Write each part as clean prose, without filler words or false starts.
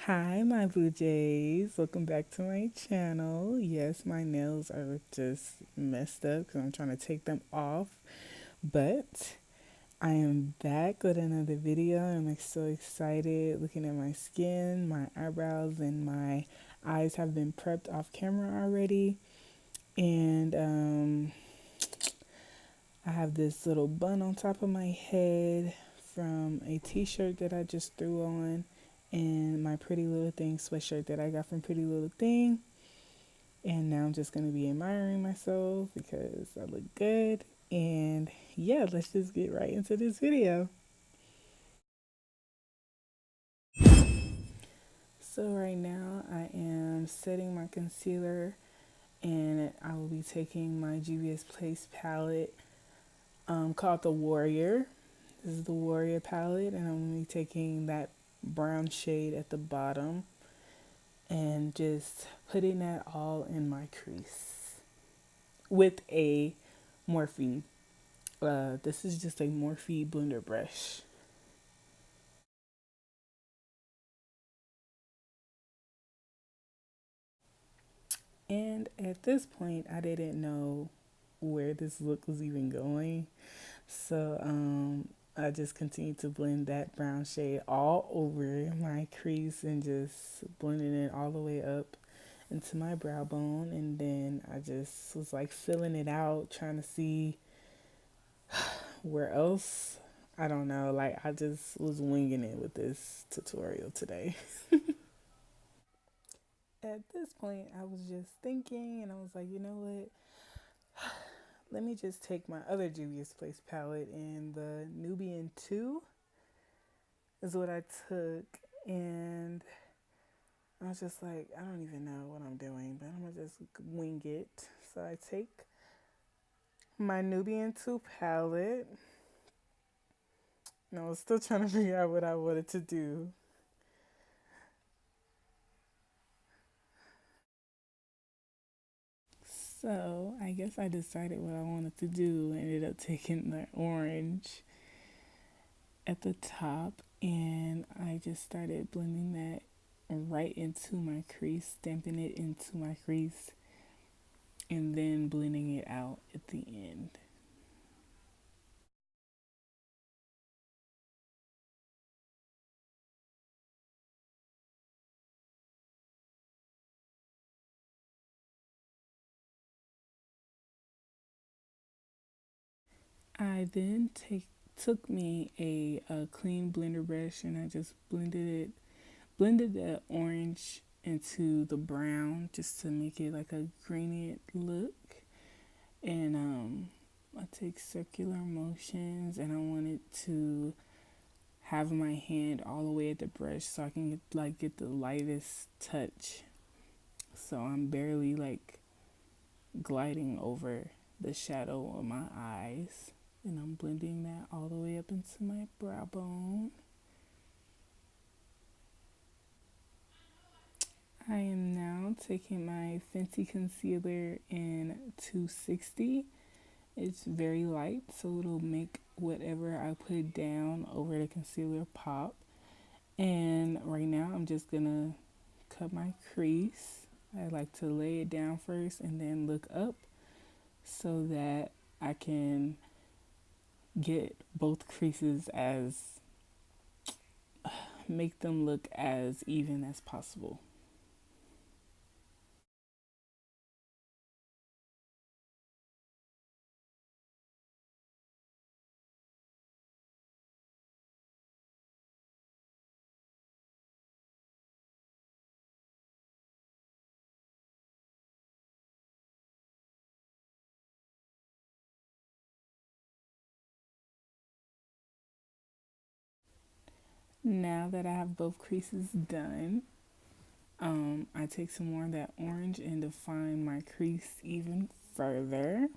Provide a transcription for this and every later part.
Hi, my Blue Jays. Welcome back to my channel. Yes, my nails are just messed up because I'm trying to take them off. But I am back with another video. I'm so excited looking at my skin, my eyebrows, and my eyes have been prepped off camera already. And I have this little bun on top of my head from a t-shirt that I just threw on, and my Pretty Little Thing sweatshirt that I got from Pretty Little Thing. And now I'm just going to be admiring myself because I look good. And yeah, let's just get right into this video. So right now I am setting my concealer, and I will be taking my Juvia's Place palette called the Warrior. This is the Warrior palette, and I'm going to be taking that brown shade at the bottom and just putting that all in my crease with a Morphe. This is just a Morphe blender brush. And at this point, I didn't know where this look was even going. So I just continued to blend that brown shade all over my crease and just blending it all the way up into my brow bone. And then I just was like filling it out, trying to see where else. I don't know. Like, I just was winging it with this tutorial today. At this point, I was just thinking, and I was like, you know what? Let me just take my other Juvia's Place palette, and the Nubian 2 is what I took. And I was just like, I don't even know what I'm doing, but I'm going to just wing it. So I take my Nubian 2 palette, and I was still trying to figure out what I wanted to do. So I guess I decided what I wanted to do. I ended up taking the orange at the top, and I just started blending that right into my crease, stamping it into my crease, and then blending it out at the end. I then took me a clean blender brush, and I just blended the orange into the brown just to make it like a gradient look. And I take circular motions, and I wanted to have my hand all the way at the brush so I can get the lightest touch. So I'm barely like gliding over the shadow of my eyes, and I'm blending that all the way up into my brow bone. I am now taking my Fenty concealer in 260. It's very light, so it'll make whatever I put down over the concealer pop. And right now I'm just gonna cut my crease. I like to lay it down first and then look up so that I can get both creases as make them look as even as possible. Now that I have both creases done, I take some more of that orange and define my crease even further.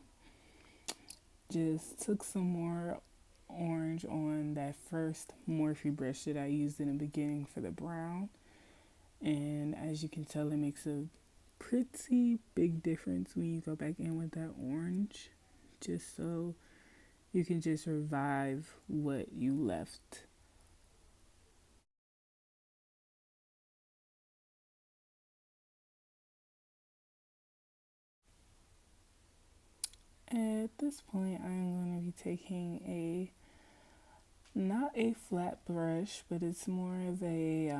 Just took some more orange on that first Morphe brush that I used in the beginning for the brown. And as you can tell, it makes a pretty big difference when you go back in with that orange, just so you can just revive what you left. At this point, I'm going to be taking not a flat brush, but it's more of a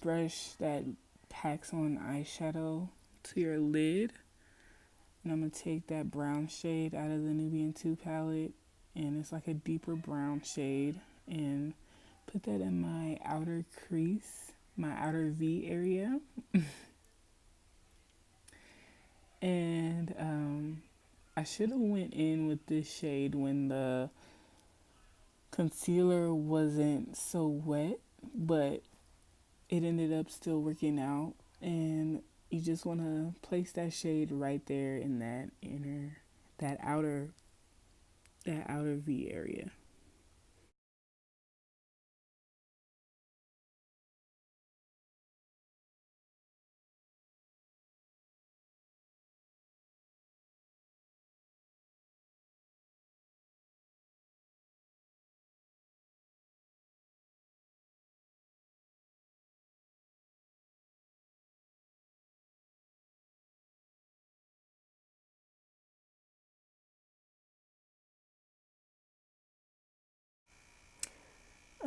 brush that packs on eyeshadow to your lid. And I'm going to take that brown shade out of the Nubian 2 palette, and it's like a deeper brown shade, and put that in my outer crease, my outer V area. And I should have went in with this shade when the concealer wasn't so wet, but it ended up still working out. And you just want to place that shade right there in that outer V area.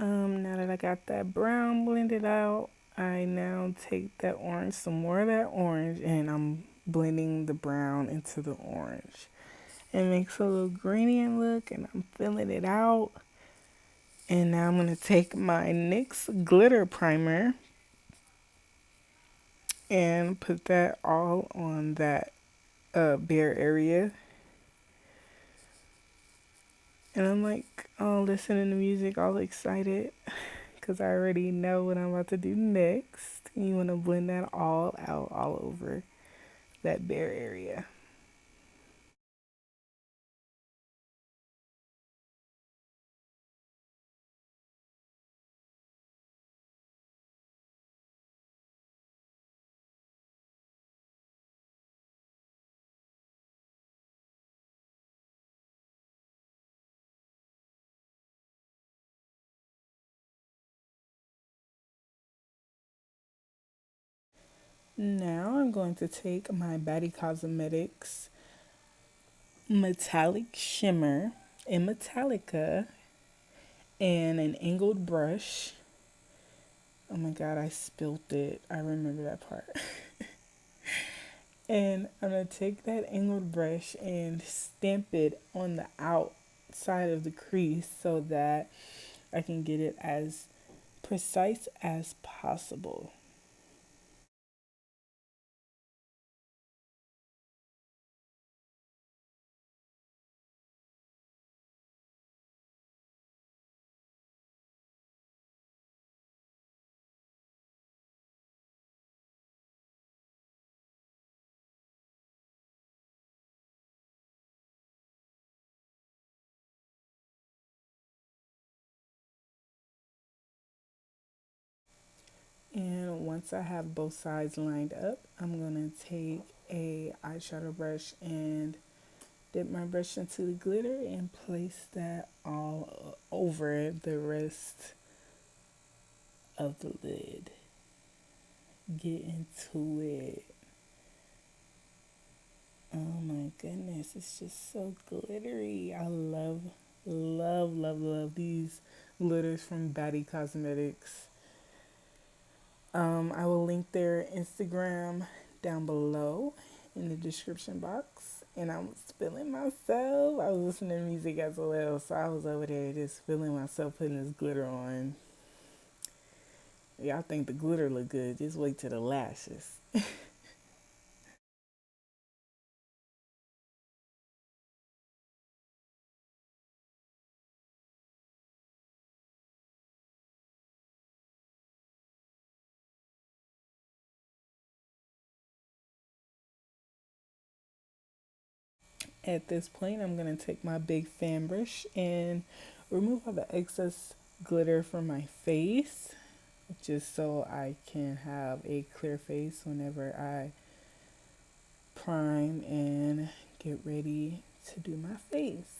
Now that I got that brown blended out, I now take that orange, some more of that orange, and I'm blending the brown into the orange. It makes a little gradient look, and I'm filling it out. And now I'm going to take my NYX Glitter Primer and put that all on that bare area. And I'm like, oh, listening to music, all excited, because I already know what I'm about to do next. You want to blend that all out, all over that bare area. Now I'm going to take my Body Cosmetics Metallic Shimmer in Metallica and an angled brush. Oh my god, I spilt it. I remember that part. And I'm going to take that angled brush and stamp it on the outside of the crease so that I can get it as precise as possible. And once I have both sides lined up, I'm going to take a eyeshadow brush and dip my brush into the glitter and place that all over the rest of the lid. Get into it. Oh my goodness, it's just so glittery. I love, love, love, love these glitters from Body Cosmetics. I will link their Instagram down below in the description box. And I was feeling myself. I was listening to music as well, so I was over there just feeling myself putting this glitter on. Y'all think the glitter look good? Just wait till the lashes. At this point, I'm going to take my big fan brush and remove all the excess glitter from my face, just so I can have a clear face whenever I prime and get ready to do my face.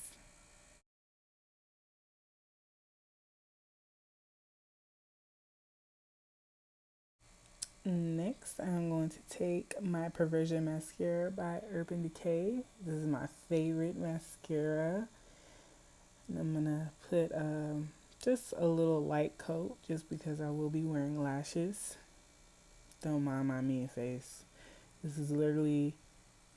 Next, I'm going to take my Perversion mascara by Urban Decay. This is my favorite mascara. And I'm gonna put just a little light coat just because I will be wearing lashes. Don't mind my mean face. This is literally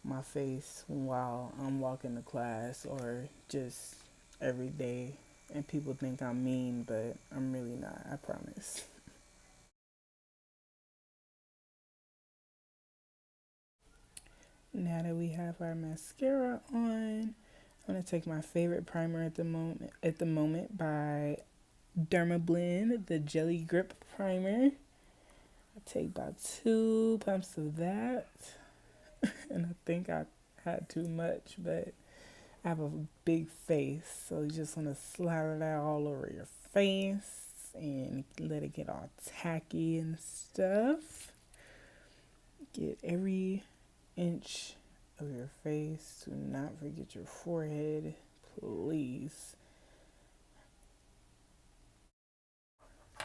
my face while I'm walking to class or just every day. And people think I'm mean, but I'm really not, I promise. Now that we have our mascara on, I'm gonna take my favorite primer at the moment by Dermablend, the Jelly Grip Primer. I take about 2 pumps of that, and I think I had too much, but I have a big face, so you just want to slather that all over your face and let it get all tacky and stuff. Get every inch of your face. Do not forget your forehead, please.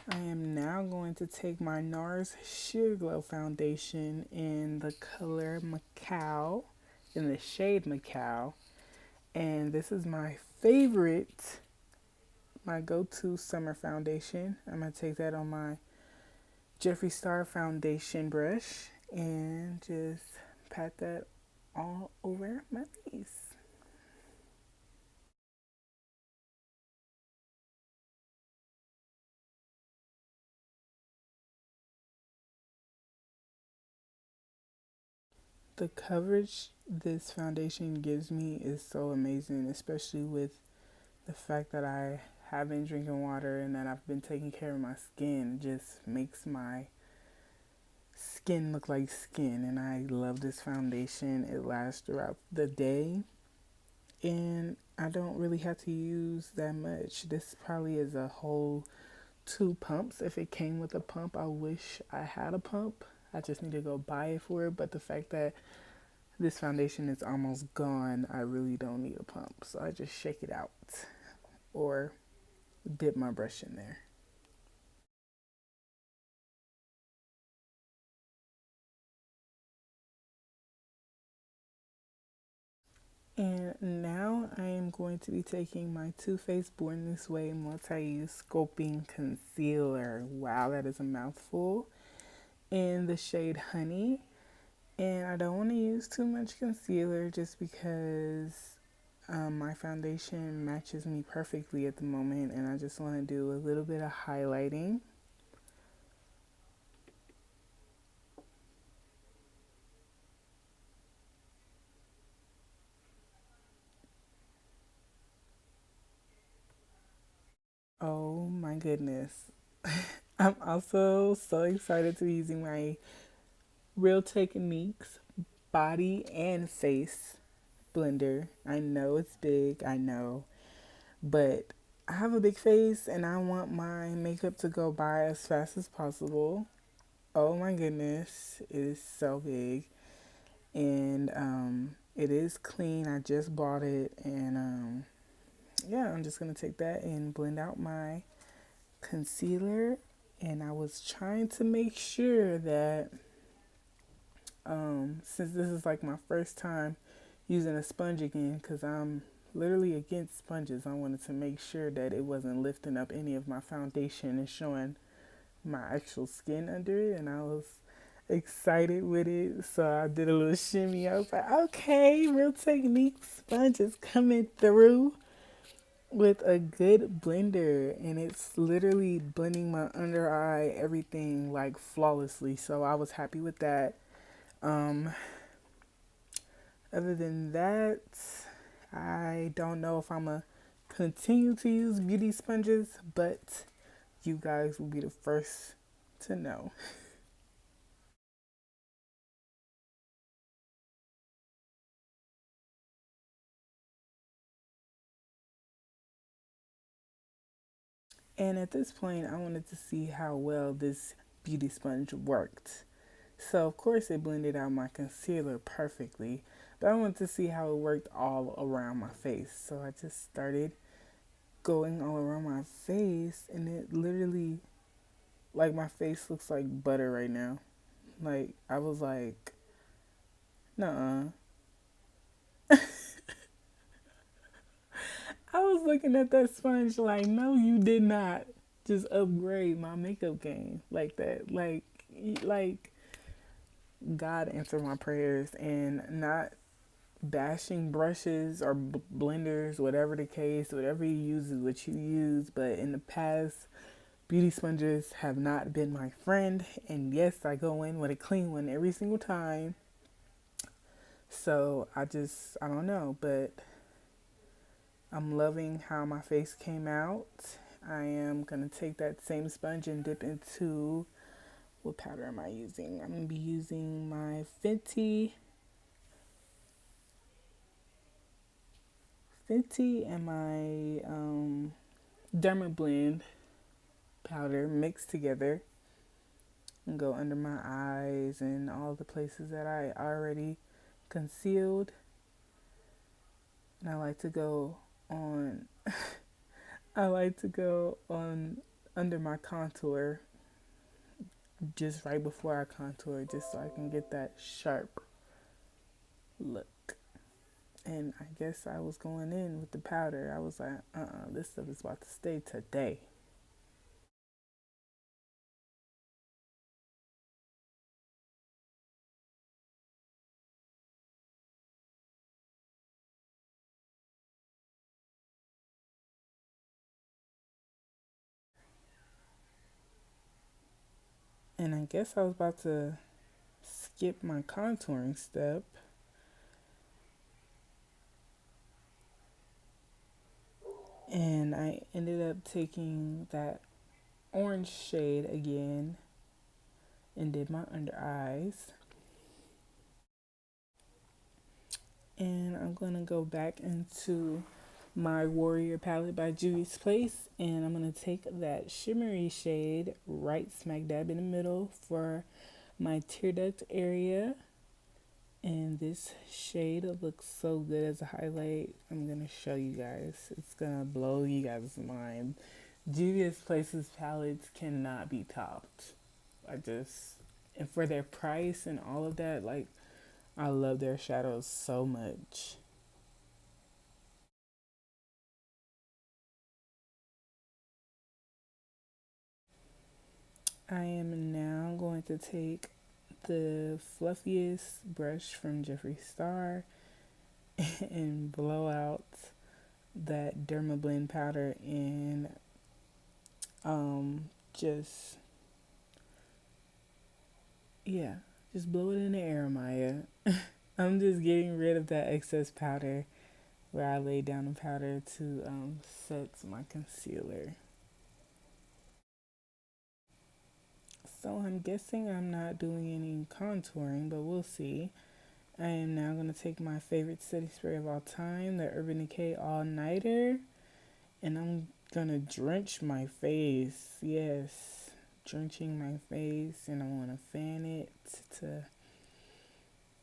I am now going to take my NARS Sheer Glow Foundation in the color Macao, in the shade Macao. And this is my favorite, my go-to summer foundation. I'm going to take that on my Jeffree Star foundation brush and just pat that all over my face. The coverage this foundation gives me is so amazing, especially with the fact that I have been drinking water and that I've been taking care of my skin. It just makes my skin look like skin, and I love this foundation. It lasts throughout the day and I don't really have to use that much. This probably is a whole 2 pumps. If it came with a pump, I wish I had a pump. I just need to go buy it for it, but the fact that this foundation is almost gone, I really don't need a pump, so I just shake it out or dip my brush in there. And now I am going to be taking my Too Faced Born This Way Multi-Use Sculpting Concealer. Wow, that is a mouthful. In the shade Honey. And I don't want to use too much concealer just because my foundation matches me perfectly at the moment, and I just want to do a little bit of highlighting. Oh my goodness. I'm also so excited to be using my Real Techniques Body and Face blender. I know it's big, I know, but I have a big face and I want my makeup to go by as fast as possible. Oh my goodness, it is so big, and it is clean. I just bought it, and yeah, I'm just gonna take that and blend out my concealer. And I was trying to make sure that since this is like my first time using a sponge again, because I'm literally against sponges, I wanted to make sure that it wasn't lifting up any of my foundation and showing my actual skin under it. And I was excited with it, so I did a little shimmy. I was like, okay, Real Technique sponge is coming through with a good blender, and it's literally blending my under eye, everything like flawlessly. So I was happy with that. um Other than that, I don't know if I'm gonna continue to use beauty sponges, but you guys will be the first to know. And at this point, I wanted to see how well this beauty sponge worked. So, of course, it blended out my concealer perfectly, but I wanted to see how it worked all around my face. So, I just started going all around my face, and it literally, like, my face looks like butter right now. Like, I was like, nuh-uh. I was looking at that sponge like, no, you did not just upgrade my makeup game like that. Like God answered my prayers, and not bashing brushes or blenders, whatever the case, whatever you use is what you use. But in the past, beauty sponges have not been my friend. And yes, I go in with a clean one every single time. So I don't know, but I'm loving how my face came out. I am going to take that same sponge and dip into, what powder am I using? I'm going to be using my Fenty and my Dermablend powder mixed together, and go under my eyes and all the places that I already concealed. And I like to go on I like to go on under my contour, just right before I contour, just so I can get that sharp look. And I guess I was going in with the powder. I was like, this stuff is about to stay today. And I guess I was about to skip my contouring step. And I ended up taking that orange shade again and did my under eyes. And I'm going to go back into my Warrior palette by Juvias Place, and I'm going to take that shimmery shade right smack dab in the middle for my tear duct area. And this shade looks so good as a highlight. I'm going to show you guys. It's going to blow you guys' mind. Juvias Place's palettes cannot be topped. And for their price and all of that, like, I love their shadows so much. I am now going to take the fluffiest brush from Jeffree Star and blow out that Dermablend powder and just, yeah, just blow it in the air, Maya. I'm just getting rid of that excess powder where I laid down the powder to set my concealer. So I'm guessing I'm not doing any contouring, but we'll see. I am now going to take my favorite setting spray of all time, the Urban Decay All Nighter, and I'm going to drench my face. Yes, drenching my face, and I want to fan it to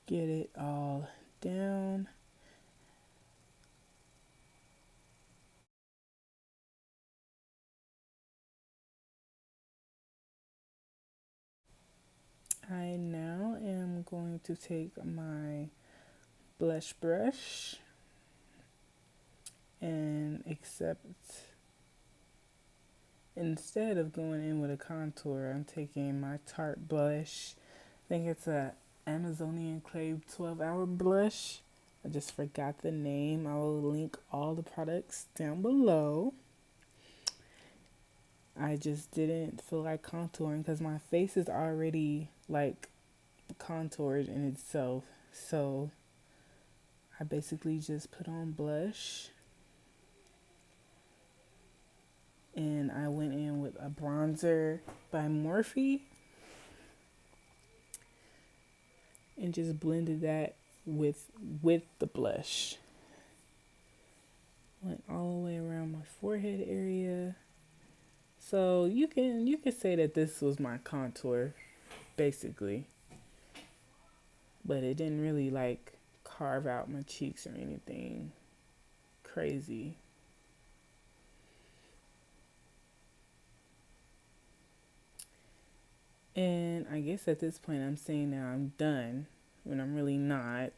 get it all down. I now am going to take my blush brush and instead of going in with a contour, I'm taking my Tarte blush. I think it's a Amazonian Clay 12-hour blush. I just forgot the name. I will link all the products down below. I just didn't feel like contouring because my face is already like contoured in itself. So I basically just put on blush, and I went in with a bronzer by Morphe and just blended that with the blush. Went all the way around my forehead area. So you can say that this was my contour basically, but it didn't really like carve out my cheeks or anything crazy. And I guess at this point I'm saying now I'm done when I'm really not.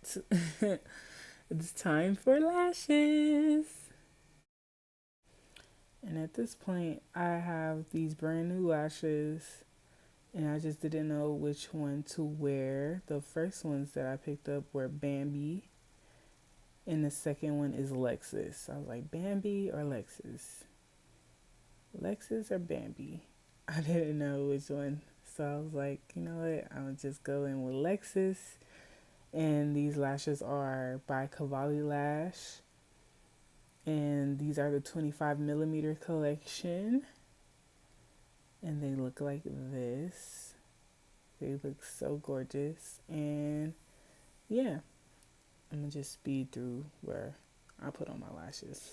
It's time for lashes. And at this point I have these brand new lashes and I just didn't know which one to wear. The first ones that I picked up were Bambi and the second one is Lexus. I was like, Bambi or Lexus? Lexus or Bambi? I didn't know which one. So I was like, you know what? I'm going to just go in with Lexus. And these lashes are by Cavalli Lash. And these are the 25mm collection. And they look like this. They look so gorgeous. And yeah, I'm going to just speed through where I put on my lashes.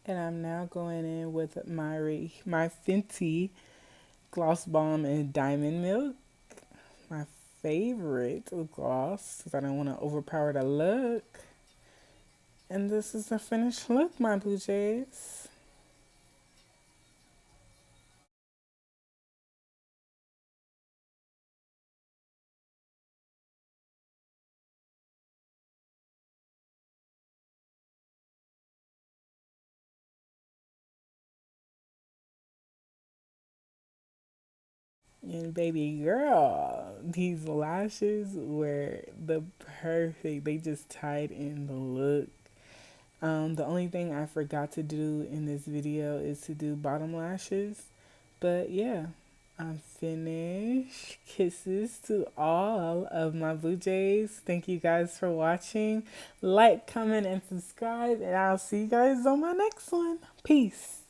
And I'm now going in with my Fenty Gloss Bomb and Diamond Milk. My favorite gloss because I don't want to overpower the look. And this is the finished look, my blue jays. And baby girl, these lashes were the perfect. They just tied in the look. The only thing I forgot to do in this video is to do bottom lashes. But yeah, I'm finished. Kisses to all of my blue jays. Thank you guys for watching. Like, comment, and subscribe. And I'll see you guys on my next one. Peace.